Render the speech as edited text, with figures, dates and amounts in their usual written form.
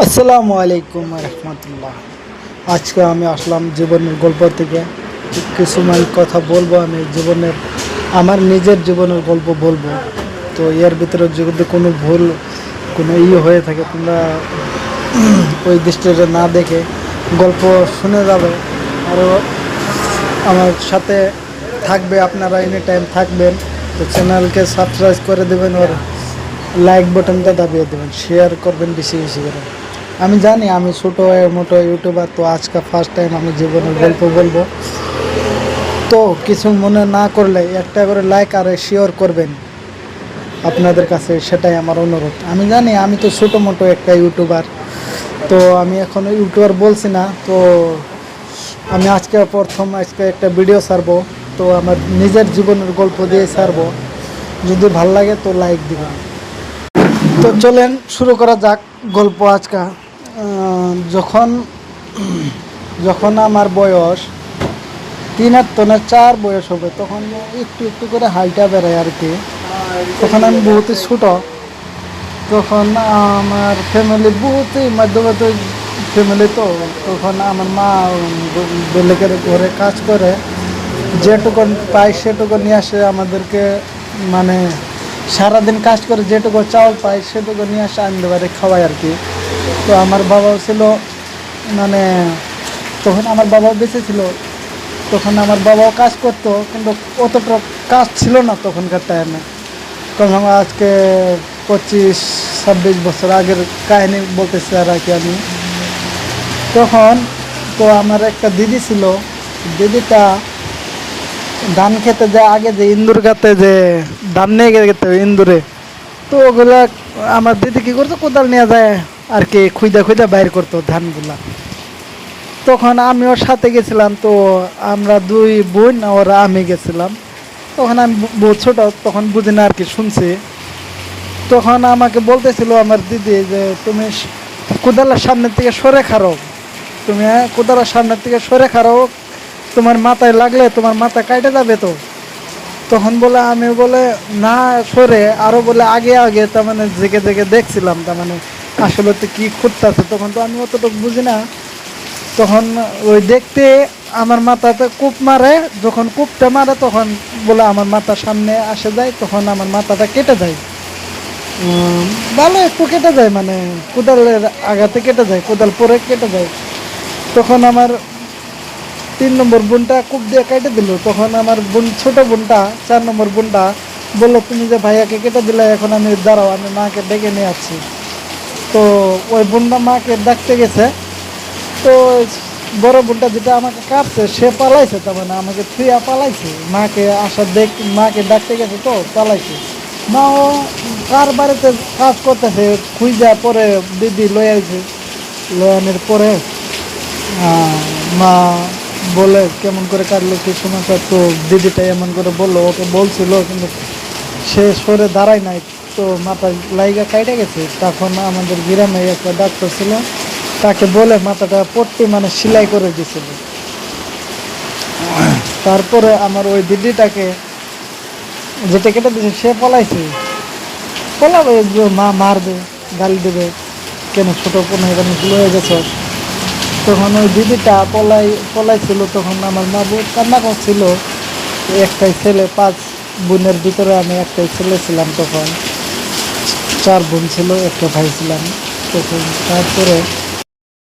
আসসালামু আলাইকুম রহমতুল্লাহ। আজকে আমি আসলাম জীবনের গল্প থেকে কিছু কথা বলবো। আমি জীবনের আমার নিজের জীবনের গল্প বলবো। তো এর ভিতরে যদি কোনো ভুল কোনো হয়ে থাকে, তোমরা ওই দৃষ্টিটা না দেখে গল্প শুনে যাবে। আরও আমার সাথে থাকবে, আপনারা এনি টাইম থাকবেন। তো চ্যানেলকে সাবস্ক্রাইব করে দেবেন, আর লাইক বাটনটা দাবিয়ে দেবেন, শেয়ার করবেন বেশি বেশি করে। আমি জানি আমি ছোটো মোটো ইউটিউবার, তো আজকে ফার্স্ট টাইম আমি জীবনের গল্প বলবো। তো কিছু মনে না করলে একটা করে লাইক আর শেয়ার করবেন আপনাদের কাছে, সেটাই আমার অনুরোধ। আমি জানি আমি তো ছোটো মোটো একটা ইউটিউবার, তো আমি এখনও ইউটিউবার বলছি না। তো আমি আজকে একটা ভিডিও ছাড়বো, তো আমার নিজের জীবনের গল্প দিয়ে ছাড়বো। যদি ভাল লাগে তো লাইক দিবেন। তো চলেন শুরু করা যাক গল্প। আজকে যখন যখন আমার বয়স 3 আর 4 বয়স হবে, তখন একটু একটু করে হাইটা বেড়ায় আর কি। তখন আমি বহুতই ছোট। তখন আমার ফ্যামিলি বহুতই মধ্যবিত্ত ফ্যামিলি। তো তখন আমার মা বেলেগের ঘরে কাজ করে, যেটুকু পায় সেটুকু নিয়ে আসে আমাদেরকে, মানে সারাদিন কাজ করে যেটুকু চাউল পায় সেটুকু নিয়ে আসে আনতে পারে খাওয়াই আর কি। তো আমার বাবাও ছিল, মানে তখন আমার বাবাও বেঁচে ছিল। তখন আমার বাবাও কাজ করতো, কিন্তু অতটা কাজ ছিল না তখনকার টাইমে। তখন আজকে 25-26 বছর আগের কাহিনী বলতেছি আর কি আমি। তখন তো আমার একটা দিদি ছিল। দিদিটা ধান খেতে যায়, আগে যে ইন্দুর গাতে যে ধান নিয়ে গেতে ইন্দুরে। তো ওগুলা আমার দিদি কী করতো, কোদাল নিয়ে যায় আর কি, খুঁজা খুঁজা বাইর করতো ধানগুলা। তখন আমি ওর সাথে গেছিলাম। তো আমরা 2 বোন ওরা আমি গেছিলাম। তখন আমি বহুত ছোট, তখন বুঝি না আর কি, শুনছি। তখন আমাকে বলতেছিল আমার দিদি যে তুমি কোদালের সামনের থেকে সরে খারো, তুমি কোদালের সামনের থেকে সরে খারো, তোমার মাথায় লাগলে তোমার মাথা কাটে যাবে। তো তখন বলে আমি বলে না সরে, আরও বলে আগে আগে, তার মানে জেগে জেগে দেখছিলাম, তার মানে আসলে তো কী খুঁজতেছে। তখন তো আমি অতটুকু বুঝি না। তখন ওই দেখতে আমার মাথাতে কূপ মারে, যখন কূপটা মারে তখন বলে আমার মাথার সামনে আসে যায়, তখন আমার মাথাটা কেটে যায়। ভালো একটু কেটে যায়, মানে কোদালের আঘাতে কেটে যায়, কোদাল পরে কেটে যায়। তখন আমার 3 নম্বর বোনটা কূপ দিয়ে কেটে দিল। তখন আমার বোন, ছোট বোনটা, 4 নম্বর বোনটা বললো তুমি যে ভাইয়াকে কেটে দিলে, এখন আমি দাঁড়াও, আমি মাকে ডেকে নিয়ে আসছি। তো ওই বোনটা মাকে ডাকতে গেছে। তো বড় বোনটা যেটা আমাকে কাটছে সে পালাইছে, তার মানে আমাকে থুইয়া পালাইছে। মাকে মাকে ডাকতে গেছে, তো পালাইছে। মাও কার বাড়িতে কাজ করতেছে খুঁজা, পরে দিদি লয়ে আইছে। লয়ানের পরে মা বলে কেমন করে কাটলো কি সমস্যা। তো দিদিটা এমন করে বললো, ওকে বলছিল কিন্তু সে সরে দাঁড়ায় নাই, তো মাথায় লাইগা কাইটে গেছে। তখন আমাদের গ্রামে একটা ডাক্তার ছিল, তাকে বলে মাথাটা পট্টি, মানে সেলাই করে দিয়েছিল। তারপরে আমার ওই দিদিটাকে যেটা কেটে দিয়েছে সে পলাইছে। পলাবে, মা মারবে, গালি দেবে, কেন ছোটো কোনো এখানে হয়ে গেছে। তখন ওই দিদিটা পলাইছিল। তখন আমার মা বহুত কান্না করছিল। একটাই ছেলে, 5 বোনের ভিতরে আমি একটাই ছেলে ছিলাম। তখন 4 বোন ছিল, একটা ভাই ছিলাম। তখন তারপরে